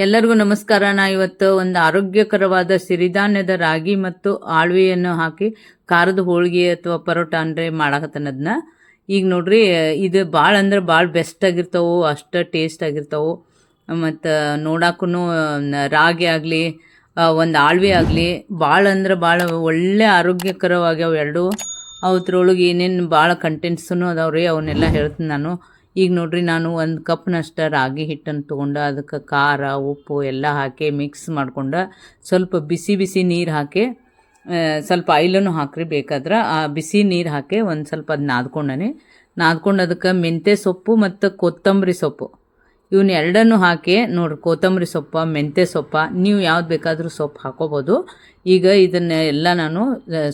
ಎಲ್ಲರಿಗೂ ನಮಸ್ಕಾರ. ನಾ ಇವತ್ತು ಒಂದು ಆರೋಗ್ಯಕರವಾದ ಸಿರಿಧಾನ್ಯದ ರಾಗಿ ಮತ್ತು ಆಳ್ವಿಯನ್ನು ಹಾಕಿ ಖಾರದ ಹೋಳಿಗೆ ಅಥವಾ ಪರೋಟ ಅಂದರೆ ಮಾಡಾಕತ್ತನದನ್ನ. ಈಗ ನೋಡ್ರಿ, ಇದು ಭಾಳ ಅಂದ್ರೆ ಭಾಳ ಬೆಸ್ಟ್ ಆಗಿರ್ತಾವೆ, ಅಷ್ಟು ಟೇಸ್ಟ್ ಆಗಿರ್ತಾವೆ. ಮತ್ತು ನೋಡಕ್ಕೂ ರಾಗಿ ಆಗಲಿ ಒಂದು ಆಳ್ವಿ ಆಗಲಿ ಭಾಳ ಅಂದ್ರೆ ಭಾಳ ಒಳ್ಳೆ ಆರೋಗ್ಯಕರವಾಗ್ಯಾವ ಎರಡು. ಅವತ್ರೊಳಗೆ ಏನೇನು ಭಾಳ ಕಂಟೆಂಟ್ಸೂ ಅದಾವ್ರಿ, ಅವನ್ನೆಲ್ಲ ಹೇಳ್ತೀನಿ ನಾನು. ಈಗ ನೋಡ್ರಿ, ನಾನು ಒಂದು ಕಪ್ನಷ್ಟು ರಾಗಿ ಹಿಟ್ಟನ್ನು ತೊಗೊಂಡು ಅದಕ್ಕೆ ಖಾರ ಉಪ್ಪು ಎಲ್ಲ ಹಾಕಿ ಮಿಕ್ಸ್ ಮಾಡ್ಕೊಂಡು ಸ್ವಲ್ಪ ಬಿಸಿ ಬಿಸಿ ನೀರು ಹಾಕಿ ಸ್ವಲ್ಪ ಆಯಿಲನ್ನು ಹಾಕ್ರಿ ಬೇಕಾದ್ರೆ. ಆ ಬಿಸಿ ನೀರು ಹಾಕಿ ಒಂದು ಸ್ವಲ್ಪ ಅದು ನಾದ್ಕೊಂಡು ಅದಕ್ಕೆ ಮೆಂತ್ಯ ಸೊಪ್ಪು ಮತ್ತು ಕೊತ್ತಂಬರಿ ಸೊಪ್ಪು ಇವನ್ನ ಎರಡನ್ನು ಹಾಕಿ ನೋಡ್ರಿ. ಕೊತ್ತಂಬರಿ ಸೊಪ್ಪ, ಮೆಂತ್ಯ ಸೊಪ್ಪ, ನೀವು ಯಾವ್ದು ಬೇಕಾದರೂ ಸೊಪ್ಪು ಹಾಕೋಬೋದು. ಈಗ ಇದನ್ನ ಎಲ್ಲ ನಾನು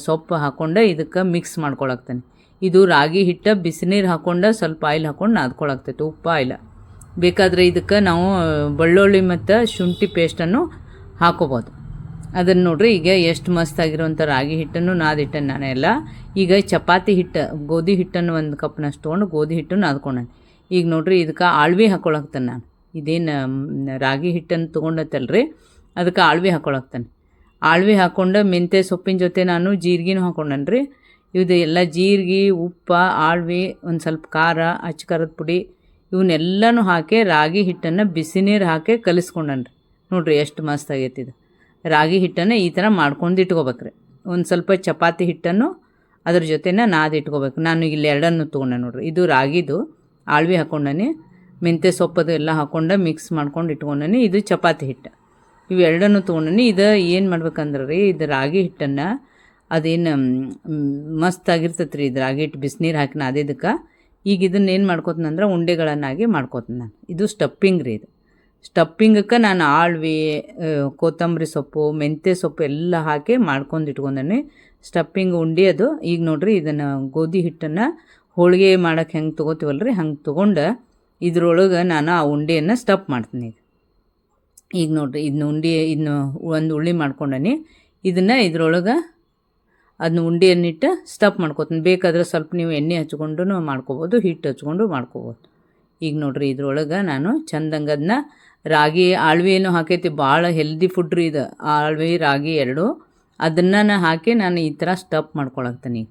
ಸೊಪ್ಪು ಹಾಕ್ಕೊಂಡು ಇದಕ್ಕೆ ಮಿಕ್ಸ್ ಮಾಡ್ಕೊಳಕ್ತೇನೆ. ಇದು ರಾಗಿ ಹಿಟ್ಟು ಬಿಸಿನೀರು ಹಾಕ್ಕೊಂಡು ಸ್ವಲ್ಪ ಆಯಿಲ್ ಹಾಕ್ಕೊಂಡು ನಾದ್ಕೊಳಕ್ತೈತೆ, ಉಪ್ಪು ಆಯಿಲ್. ಬೇಕಾದರೆ ಇದಕ್ಕೆ ನಾವು ಬೆಳ್ಳುಳ್ಳಿ ಮತ್ತು ಶುಂಠಿ ಪೇಸ್ಟನ್ನು ಹಾಕೋಬೋದು. ಅದನ್ನು ನೋಡ್ರಿ, ಈಗ ಎಷ್ಟು ಮಸ್ತಾಗಿರುವಂಥ ರಾಗಿ ಹಿಟ್ಟನ್ನು ನಾದಿಟ್ಟನ್ನು ನಾನೆಲ್ಲ. ಈಗ ಚಪಾತಿ ಹಿಟ್ಟು, ಗೋಧಿ ಹಿಟ್ಟನ್ನು ಒಂದು ಕಪ್ನಷ್ಟು ತೊಗೊಂಡು ಗೋಧಿ ಹಿಟ್ಟು ನಾದ್ಕೊಂಡೆ. ಈಗ ನೋಡ್ರಿ, ಇದಕ್ಕೆ ಆಳ್ವಿ ಹಾಕ್ಕೊಳಕ್ತೇನೆ ನಾನು. ಇದೇನು ರಾಗಿ ಹಿಟ್ಟನ್ನು ತೊಗೊಂಡತ್ತಲ್ರಿ, ಅದಕ್ಕೆ ಆಳ್ವಿ ಹಾಕ್ಕೊಳಕ್ತೇನೆ. ಆಳ್ವಿ ಹಾಕ್ಕೊಂಡು ಮೆಂತ್ಯ ಸೊಪ್ಪಿನ ಜೊತೆ ನಾನು ಜೀರಿಗೆನೂ ಹಾಕ್ಕೊಂಡೇನ್ರಿ. ಇದು ಎಲ್ಲ ಜೀರಿಗೆ, ಉಪ್ಪು, ಆಳ್ವಿ, ಒಂದು ಸ್ವಲ್ಪ ಖಾರ, ಅಚ್ಚ ಖಾರದ ಪುಡಿ ಇವನ್ನೆಲ್ಲನೂ ಹಾಕಿ ರಾಗಿ ಹಿಟ್ಟನ್ನು ಬಿಸಿ ನೀರು ಹಾಕಿ ಕಲಿಸ್ಕೊಂಡನ್ರಿ. ನೋಡ್ರಿ ಎಷ್ಟು ಮಸ್ತ್ ಆಗೈತಿ ಇದು. ರಾಗಿ ಹಿಟ್ಟನ್ನು ಈ ಥರ ಮಾಡ್ಕೊಂಡು ಇಟ್ಕೋಬೇಕ್ರಿ. ಒಂದು ಸ್ವಲ್ಪ ಚಪಾತಿ ಹಿಟ್ಟನ್ನು ಅದ್ರ ಜೊತೆನ ನಾದಿಟ್ಕೋಬೇಕು. ನಾನು ಇಲ್ಲಿ ಎರಡನ್ನು ತೊಗೊಂಡೆ ನೋಡ್ರಿ. ಇದು ರಾಗಿದು ಆಳ್ವಿ ಹಾಕ್ಕೊಂಡನಿ, ಮೆಂತ್ಯ ಸೊಪ್ಪದು ಎಲ್ಲ ಹಾಕ್ಕೊಂಡು ಮಿಕ್ಸ್ ಮಾಡ್ಕೊಂಡು ಇಟ್ಕೊಂಡನಿ. ಇದು ಚಪಾತಿ ಹಿಟ್ಟು, ಇವು ಎರಡನ್ನು ತೊಗೊಂಡನಿ. ಇದು ಏನು ಮಾಡ್ಬೇಕಂದ್ರೆ ರೀ, ಇದು ರಾಗಿ ಹಿಟ್ಟನ್ನು ಅದೇನು ಮಸ್ತ್ ಆಗಿರ್ತೈತೆ ರೀ. ಇದು ರಾಗಿ ಹಿಟ್ಟು ಬಿಸಿನೀರು ಹಾಕಿ ನಾದಿದ್ದಕ್ಕೆ. ಈಗ ಇದನ್ನ ಏನು ಮಾಡ್ಕೋತೀನಂದ್ರೆ ಉಂಡೆಗಳನ್ನಾಗಿ ಮಾಡ್ಕೋತೀನಿ ನಾನು. ಇದು ಸ್ಟಪ್ಪಿಂಗ್ ರೀ. ಇದು ಸ್ಟಪ್ಪಿಂಗಕ್ಕೆ ನಾನು ಆಳ್ವಿ, ಕೊತ್ತಂಬರಿ ಸೊಪ್ಪು, ಮೆಂತ್ಯ ಸೊಪ್ಪು ಎಲ್ಲ ಹಾಕಿ ಮಾಡ್ಕೊಂಡು ಇಟ್ಕೊಂಡೇನೆ. ಸ್ಟಪ್ಪಿಂಗ್ ಉಂಡೆ ಅದು. ಈಗ ನೋಡ್ರಿ, ಇದನ್ನು ಗೋಧಿ ಹಿಟ್ಟನ್ನು ಹೋಳಿಗೆ ಮಾಡೋಕ್ಕೆ ಹೆಂಗೆ ತೊಗೋತೀವಲ್ರಿ ಹಂಗೆ ತೊಗೊಂಡು ಇದ್ರೊಳಗೆ ನಾನು ಆ ಉಂಡೆಯನ್ನು ಸ್ಟಪ್ ಮಾಡ್ತೀನಿ. ಈಗ ನೋಡ್ರಿ, ಇದನ್ನ ಒಂದು ಉಳ್ಳಿ ಮಾಡ್ಕೊಂಡನಿ. ಇದನ್ನು ಇದ್ರೊಳಗೆ ಅದನ್ನ ಉಂಡೆಯನ್ನಿಟ್ಟು ಸ್ಟಪ್ ಮಾಡ್ಕೊತೀನಿ. ಬೇಕಾದ್ರೆ ಸ್ವಲ್ಪ ನೀವು ಎಣ್ಣೆ ಹಚ್ಕೊಂಡು ಮಾಡ್ಕೋಬೋದು, ಹಿಟ್ಟು ಹಚ್ಕೊಂಡು ಮಾಡ್ಕೋಬೋದು. ಈಗ ನೋಡ್ರಿ, ಇದ್ರೊಳಗೆ ನಾನು ಚಂದಂಗೆ ಅದನ್ನ ರಾಗಿ ಆಳ್ವಿ ಏನೋ ಹಾಕೈತಿ, ಭಾಳ ಹೆಲ್ದಿ ಫುಡ್ ರೀ ಇದು. ಆಳ್ವಿ ರಾಗಿ ಎರಡು ಅದನ್ನು ಹಾಕಿ ನಾನು ಈ ಥರ ಸ್ಟಪ್ ಮಾಡ್ಕೊಳಕ್ತೀನಿ.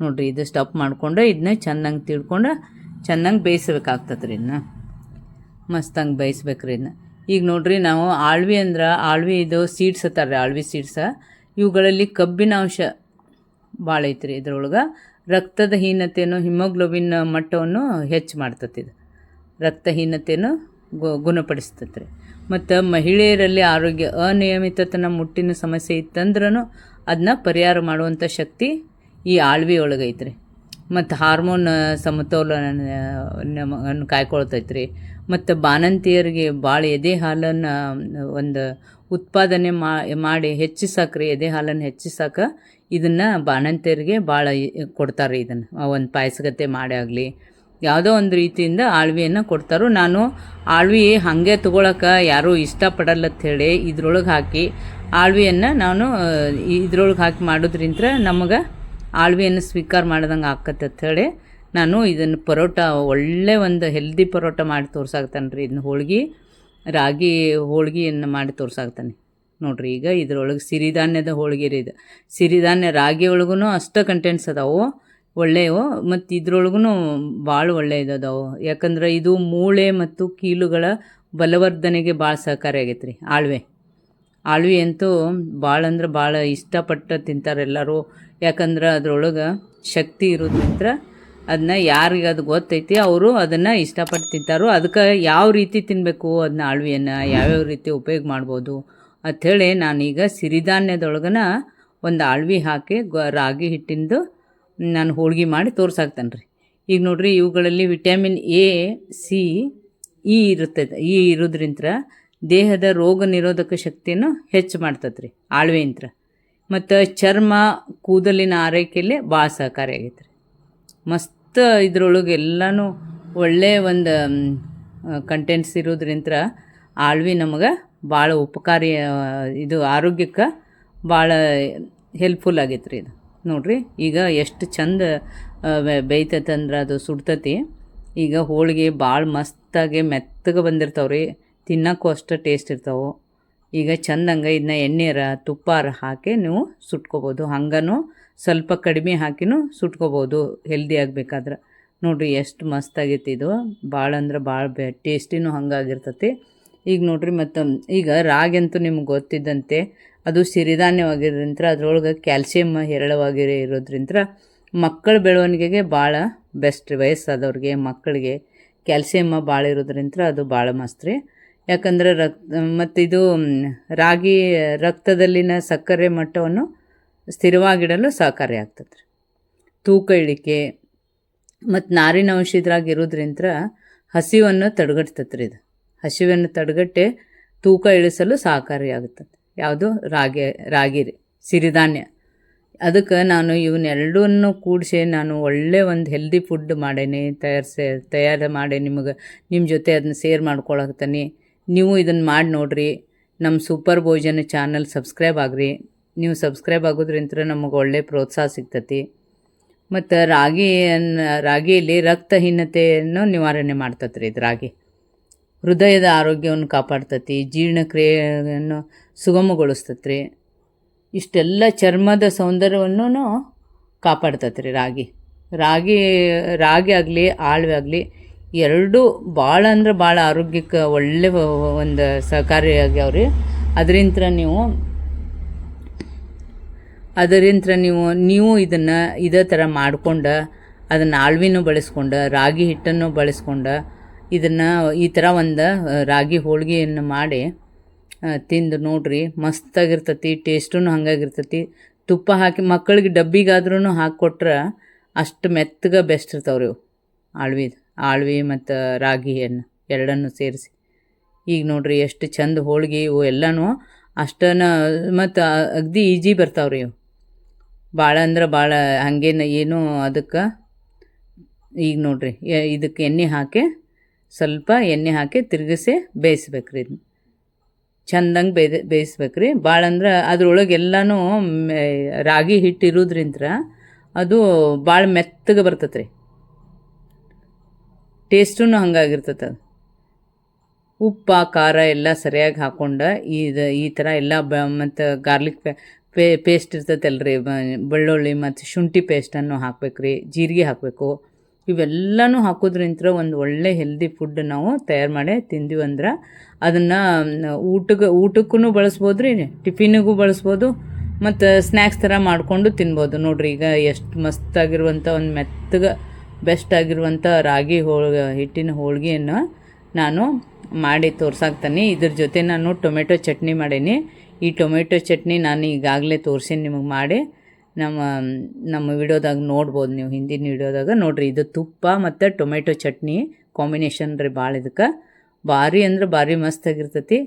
ನೋಡ್ರಿ, ಇದು ಸ್ಟಪ್ ಮಾಡ್ಕೊಂಡು ಇದನ್ನ ಚಂದಂಗೆ ತಿಳ್ಕೊಂಡು ಚಂದಂಗೆ ಬೇಯಿಸ್ಬೇಕಾಗ್ತದೆ ರೀ. ಇದನ್ನ ಮಸ್ತಂಗೆ ಬೇಯಿಸ್ಬೇಕ್ರಿ ಇದನ್ನ. ಈಗ ನೋಡ್ರಿ, ನಾವು ಆಳ್ವಿ ಅಂದ್ರೆ ಆಳ್ವಿ ಇದು ಸೀಡ್ಸ್ ಅತ್ತಾರ ರೀ, ಆಳ್ವಿ ಸೀಡ್ಸ. ಇವುಗಳಲ್ಲಿ ಕಬ್ಬಿನ ಅಂಶ ಭಾಳ ಐತ್ರಿ. ಇದ್ರೊಳಗೆ ರಕ್ತದ ಹೀನತೆಯನ್ನು, ಹಿಮೋಗ್ಲೋಬಿನ್ ಮಟ್ಟವನ್ನು ಹೆಚ್ಚು ಮಾಡ್ತತಿ. ಇದು ರಕ್ತಹೀನತೆಯನ್ನು ಗುಣಪಡಿಸ್ತೈತೆ ರೀ. ಮತ್ತು ಮಹಿಳೆಯರಲ್ಲಿ ಅನಿಯಮಿತತನ ಮುಟ್ಟಿನ ಸಮಸ್ಯೆ ಇತ್ತಂದ್ರೂ ಅದನ್ನ ಪರಿಹಾರ ಮಾಡುವಂಥ ಶಕ್ತಿ ಈ ಆಳ್ವಿ ಒಳಗೆ ಐತ್ರಿ. ಮತ್ತು ಹಾರ್ಮೋನ್ ಸಮತೋಲನ ಕಾಯ್ಕೊಳ್ತೈತೆ ರೀ. ಮತ್ತು ಬಾಣಂತಿಯರಿಗೆ ಭಾಳ ಎದೆ ಹಾಲನ್ನು ಒಂದು ಉತ್ಪಾದನೆ ಮಾಡಿ ಹೆಚ್ಚಿಸಾಕ್ರಿ. ಎದೆ ಹಾಲನ್ನು ಹೆಚ್ಚಿಸಾಕ ಇದನ್ನು ಬಾಣಂತಿಯರಿಗೆ ಭಾಳ ಕೊಡ್ತಾರೆ. ಇದನ್ನು ಒಂದು ಪಾಯಸಗತ್ತೆ ಮಾಡಿ ಆಗಲಿ ಯಾವುದೋ ಒಂದು ರೀತಿಯಿಂದ ಆಳ್ವಿಯನ್ನು ಕೊಡ್ತಾರೋ. ನಾನು ಆಳ್ವಿ ಹಾಗೆ ತೊಗೊಳಕ್ಕೆ ಯಾರೂ ಇಷ್ಟಪಡಲ್ಲಂತ ಹೇಳಿ ಇದ್ರೊಳಗೆ ಹಾಕಿ ಆಳ್ವಿಯನ್ನು ನಾನು ಇದ್ರೊಳಗೆ ಹಾಕಿ ಮಾಡೋದ್ರಿಂದ ನಮಗೆ ಆಳ್ವಿಯನ್ನು ಸ್ವೀಕಾರ ಮಾಡ್ದಂಗೆ ಆಕತ್ತೆ ಹೇಳಿ ನಾನು ಇದನ್ನು ಪರೋಟ, ಒಳ್ಳೆ ಒಂದು ಹೆಲ್ದಿ ಪರೋಟ ಮಾಡಿ ತೋರ್ಸಾಕ್ತಾನೆ ರೀ. ಇದನ್ನ ಹೋಳ್ಗೆ, ರಾಗಿ ಹೋಳ್ಗೆಯನ್ನು ಮಾಡಿ ತೋರ್ಸಾಕ್ತಾನೆ ನೋಡ್ರಿ. ಈಗ ಇದ್ರೊಳಗೆ ಸಿರಿಧಾನ್ಯದ ಹೋಳಿಗೆ ರೀ ಇದು. ಸಿರಿಧಾನ್ಯ ರಾಗಿ ಒಳಗೂ ಅಷ್ಟು ಕಂಟೆಂಟ್ಸ್ ಅದಾವೆ ಒಳ್ಳೆಯವು, ಮತ್ತು ಇದ್ರೊಳಗೂ ಭಾಳ ಒಳ್ಳೆಯದವು. ಯಾಕಂದ್ರೆ ಇದು ಮೂಳೆ ಮತ್ತು ಕೀಲುಗಳ ಬಲವರ್ಧನೆಗೆ ಭಾಳ ಸಹಕಾರಿ ಆಗೈತೆ ರೀ ಆಳ್ವಿ ಅಂತೂ ಭಾಳ ಅಂದ್ರೆ ಭಾಳ ಇಷ್ಟಪಟ್ಟು ತಿಂತಾರೆ ಎಲ್ಲರೂ. ಯಾಕಂದ್ರೆ ಅದ್ರೊಳಗೆ ಶಕ್ತಿ ಇರೋದ್ರಿಂದ ಅದನ್ನ ಯಾರಿಗೆ ಅದು ಗೊತ್ತೈತಿ ಅವರು ಅದನ್ನು ಇಷ್ಟಪಟ್ಟು ತಿಂತಾರೋ. ಅದಕ್ಕೆ ಯಾವ ರೀತಿ ತಿನ್ನಬೇಕು ಅದನ್ನ ಆಳ್ವಿಯನ್ನು ಯಾವ್ಯಾವ ರೀತಿ ಉಪಯೋಗ ಮಾಡ್ಬೋದು ಅಂಥೇಳಿ ನಾನೀಗ ಸಿರಿಧಾನ್ಯದೊಳಗನ ಒಂದು ಆಳ್ವಿ ಹಾಕಿ ರಾಗಿ ಹಿಟ್ಟಿಂದು ನಾನು ಹೋಳ್ಗೆ ಮಾಡಿ ತೋರ್ಸಾಕ್ತೇನೆ ರೀ. ಈಗ ನೋಡ್ರಿ, ಇವುಗಳಲ್ಲಿ ವಿಟಮಿನ್ ಎ, ಸಿ, ಇ ಇರೋದ್ರಿಂದ ದೇಹದ ರೋಗ ನಿರೋಧಕ ಶಕ್ತಿಯನ್ನು ಹೆಚ್ಚು ಮಾಡ್ತದೆ ರೀ ಆಳ್ವಿಯಂತ್ರ. ಮತ್ತು ಚರ್ಮ, ಕೂದಲಿನ ಆರೈಕೆಯಲ್ಲಿ ಭಾಳ ಸಹಕಾರಿಯಾಗೈತೆ ರೀ. ಮಸ್ತ್ ಇದ್ರೊಳಗೆ ಎಲ್ಲನೂ ಒಳ್ಳೆಯ ಒಂದು ಕಂಟೆಂಟ್ಸ್ ಇರೋದ್ರಿಂದ ಆಳ್ವಿ ನಮಗೆ ಭಾಳ ಉಪಕಾರಿ. ಇದು ಆರೋಗ್ಯಕ್ಕೆ ಭಾಳ ಹೆಲ್ಪ್ಫುಲ್ ಆಗೈತೆ ರೀ ಇದು. ನೋಡ್ರಿ, ಈಗ ಎಷ್ಟು ಚಂದ ಬೇಯ್ತೈತಂದ್ರೆ ಅದು ಸುಡ್ತತಿ. ಈಗ ಹೋಳಿಗೆ ಭಾಳ ಮಸ್ತಾಗಿ ಮೆತ್ತಗೆ ಬಂದಿರ್ತಾವೆ ರೀ. ತಿನ್ನೋಕ್ಕೂ ಅಷ್ಟು ಟೇಸ್ಟ್ ಇರ್ತಾವೆ. ಈಗ ಚಂದಂಗೆ ಇದನ್ನ ಎಣ್ಣೆರ ತುಪ್ಪಾರ ಹಾಕಿ ನೀವು ಸುಟ್ಕೋಬೋದು. ಹಂಗನೂ ಸ್ವಲ್ಪ ಕಡಿಮೆ ಹಾಕಿನೂ ಸುಟ್ಕೋಬೋದು ಹೆಲ್ದಿ ಆಗಬೇಕಾದ್ರೆ. ನೋಡಿರಿ ಎಷ್ಟು ಮಸ್ತಾಗೈತಿ ಇದು. ಭಾಳ ಅಂದ್ರೆ ಭಾಳ ಟೇಸ್ಟಿನೂ ಹಂಗಾಗಿರ್ತೈತಿ. ಈಗ ನೋಡಿರಿ ಮತ್ತು ಈಗ ರಾಗಿ ಅಂತೂ ನಿಮ್ಗೆ ಗೊತ್ತಿದ್ದಂತೆ ಅದು ಸಿರಿಧಾನ್ಯವಾಗಿರೋದ್ರಿಂದ ಅದರೊಳಗೆ ಕ್ಯಾಲ್ಸಿಯಮ್ ಹೇರಳವಾಗಿರೋದ್ರಿಂದ ಮಕ್ಕಳ ಬೆಳವಣಿಗೆಗೆ ಭಾಳ ಬೆಸ್ಟ್ ರೀ. ವಯಸ್ಸಾದವ್ರಿಗೆ ಮಕ್ಕಳಿಗೆ ಕ್ಯಾಲ್ಸಿಯಮ್ ಭಾಳ ಇರೋದ್ರಿಂದ ಅದು ಭಾಳ ಮಸ್ತ್ ರೀ. ಯಾಕಂದ್ರೆ ಮತ್ತು ಇದು ರಾಗಿ ರಕ್ತದಲ್ಲಿನ ಸಕ್ಕರೆ ಮಟ್ಟವನ್ನು ಸ್ಥಿರವಾಗಿಡಲು ಸಹಕಾರಿ ಆಗ್ತದೆ ರೀ. ತೂಕ ಇಳಿಕೆ ಮತ್ತು ನಾರಿನ ಅಂಶ ಇದ್ರಾಗ ಇರೋದ್ರಿಂದ ಹಸಿವನ್ನು ತಡೆಗಟ್ತದೆ ರೀ. ಇದು ಹಸಿವನ್ನು ತಡೆಗಟ್ಟೆ ತೂಕ ಇಳಿಸಲು ಸಹಕಾರಿಯಾಗುತ್ತದೆ. ಯಾವುದು ರಾಗಿ ರೀ, ಸಿರಿಧಾನ್ಯ. ಅದಕ್ಕೆ ನಾನು ಇವನ್ನೆರಡನ್ನು ಕೂಡಿಸಿ ನಾನು ಒಳ್ಳೆ ಒಂದು ಹೆಲ್ದಿ ಫುಡ್ ಮಾಡೇನಿ, ತಯಾರು ಮಾಡಿ ನಿಮ್ಮ ಜೊತೆ ಅದನ್ನ ಶೇರ್ ಮಾಡ್ಕೊಳಕತ್ತೀನಿ. ನೀವು ಇದನ್ನು ಮಾಡಿ ನೋಡಿರಿ. ನಮ್ಮ ಸೂಪರ್ ಭೋಜನ ಚಾನಲ್ ಸಬ್ಸ್ಕ್ರೈಬ್ ಆಗಿರಿ. ನೀವು ಸಬ್ಸ್ಕ್ರೈಬ್ ಆಗೋದ್ರಿಂದ ನಮಗೆ ಒಳ್ಳೆ ಪ್ರೋತ್ಸಾಹ ಸಿಗ್ತತಿ. ಮತ್ತು ರಾಗಿಯಲ್ಲಿ ರಕ್ತಹೀನತೆಯನ್ನು ನಿವಾರಣೆ ಮಾಡ್ತದೆ ರೀ. ಇದು ರಾಗಿ ಹೃದಯದ ಆರೋಗ್ಯವನ್ನು ಕಾಪಾಡ್ತತಿ, ಜೀರ್ಣಕ್ರಿಯೆಯನ್ನು ಸುಗಮಗೊಳಿಸ್ತತಿ ರೀ. ಇಷ್ಟೆಲ್ಲ ಚರ್ಮದ ಸೌಂದರ್ಯವನ್ನು ಕಾಪಾಡ್ತತಿ ರೀ ರಾಗಿ ಆಗಲಿ ಆಳ್ವೆ ಆಗಲಿ ಎರಡೂ ಭಾಳ ಅಂದ್ರೆ ಭಾಳ ಆರೋಗ್ಯಕ್ಕೆ ಒಳ್ಳೆ ಒಂದು ಸಹಕಾರಿಯಾಗ್ಯಾವ್ರಿ. ಅದರಿಂದ ನೀವು ಇದನ್ನು ಇದೇ ಥರ ಮಾಡ್ಕೊಂಡು ಅದನ್ನು ಆಳ್ವಿನೂ ಬಳಸ್ಕೊಂಡು ರಾಗಿ ಹಿಟ್ಟನ್ನು ಬಳಸ್ಕೊಂಡು ಇದನ್ನು ಈ ಥರ ಒಂದು ರಾಗಿ ಹೋಳಿಗೆಯನ್ನು ಮಾಡಿ ತಿಂದು ನೋಡ್ರಿ. ಮಸ್ತಾಗಿರ್ತತಿ, ಟೇಸ್ಟೂ ಹಂಗಾಗಿರ್ತತಿ. ತುಪ್ಪ ಹಾಕಿ ಮಕ್ಕಳಿಗೆ ಡಬ್ಬಿಗಾದ್ರೂ ಹಾಕಿಕೊಟ್ರೆ ಅಷ್ಟು ಮೆತ್ತಗೆ ಬೆಸ್ಟ್ ಇರ್ತಾವ್ರಿ ಇವು. ಆಳ್ವಿ ಮತ್ತು ರಾಗಿಯನ್ನು ಎರಡನ್ನು ಸೇರಿಸಿ ಈಗ ನೋಡ್ರಿ ಎಷ್ಟು ಚಂದ ಹೋಳಿಗೆ ಇವು ಎಲ್ಲನೂ ಅಷ್ಟನ ಮತ್ತು ಅಗದಿ ಈಜಿ ಬರ್ತಾವ್ರಿ ಇವು. ಭಾಳ ಅಂದ್ರೆ ಭಾಳ ಹಾಗೇನು ಏನೂ ಅದಕ್ಕೆ ಈಗ ನೋಡ್ರಿ ಇದಕ್ಕೆ ಸ್ವಲ್ಪ ಎಣ್ಣೆ ಹಾಕಿ ತಿರುಗಿಸಿ ಬೇಯಿಸ್ಬೇಕ್ರಿ. ಇದನ್ನ ಚಂದಂಗೆ ಬೇಯಿಸ್ಬೇಕ್ರಿ. ಭಾಳ ಅಂದ್ರೆ ಅದ್ರೊಳಗೆ ಎಲ್ಲನೂ ರಾಗಿ ಹಿಟ್ಟು ಇರೋದ್ರಿಂದ ಅದು ಭಾಳ ಮೆತ್ತಗೆ ಬರ್ತೈತೆ ರೀ. ಟೇಸ್ಟೂ ಹಂಗಾಗಿರ್ತದೆ. ಅದು ಉಪ್ಪು ಖಾರ ಎಲ್ಲ ಸರಿಯಾಗಿ ಹಾಕ್ಕೊಂಡು ಈ ಥರ ಎಲ್ಲ ಮತ್ತು ಗಾರ್ಲಿಕ್ ಪೇಸ್ಟ್ ಇರ್ತೈತಲ್ರಿ, ಬೆಳ್ಳುಳ್ಳಿ ಮತ್ತು ಶುಂಠಿ ಪೇಸ್ಟನ್ನು ಹಾಕ್ಬೇಕು ರೀ. ಜೀರಿಗೆ ಹಾಕಬೇಕು. ಇವೆಲ್ಲನೂ ಹಾಕೋದ್ರಿಂದ ಒಂದು ಒಳ್ಳೆ ಹೆಲ್ದಿ ಫುಡ್ ನಾವು ತಯಾರು ಮಾಡಿ ತಿಂದ್ವಿ ಅಂದ್ರೆ ಅದನ್ನು ಊಟಕ್ಕೂ ಬಳಸ್ಬೋದು ರೀ, ಟಿಫಿನಿಗೂ ಬಳಸ್ಬೋದು ಮತ್ತು ಸ್ನ್ಯಾಕ್ಸ್ ಥರ ಮಾಡಿಕೊಂಡು ತಿನ್ಬೋದು. ನೋಡಿರಿ ಈಗ ಎಷ್ಟು ಮಸ್ತಾಗಿರುವಂಥ ಒಂದು ಮೆತ್ತಗೆ ಬೆಸ್ಟ್ ಆಗಿರುವಂಥ ರಾಗಿ ಹಿಟ್ಟಿನ ಹೋಳಿಗೆಯನ್ನು ನಾನು ಮಾಡಿ ತೋರ್ಸಾಕ್ತೀನಿ. ಇದ್ರ ಜೊತೆ ನಾನು ಟೊಮೆಟೊ ಚಟ್ನಿ ಮಾಡೀನಿ. ಈ ಟೊಮೆಟೊ ಚಟ್ನಿ ನಾನು ಈಗಾಗಲೇ ತೋರಿಸೀನಿ ನಿಮಗೆ ಮಾಡಿ. ನಮ್ಮ ವಿಡಿಯೋದಾಗ ನೋಡ್ಬೋದು ನೀವು, ಹಿಂದಿನ ವಿಡಿಯೋದಾಗ ನೋಡಿರಿ. ಇದು ತುಪ್ಪ ಮತ್ತು ಟೊಮೆಟೊ ಚಟ್ನಿ ಕಾಂಬಿನೇಷನ್ ರೀ. ಭಾಳ ಇದಕ್ಕೆ ಭಾರಿ ಅಂದ್ರೆ ಭಾರಿ ಮಸ್ತಾಗಿರ್ತೈತಿ.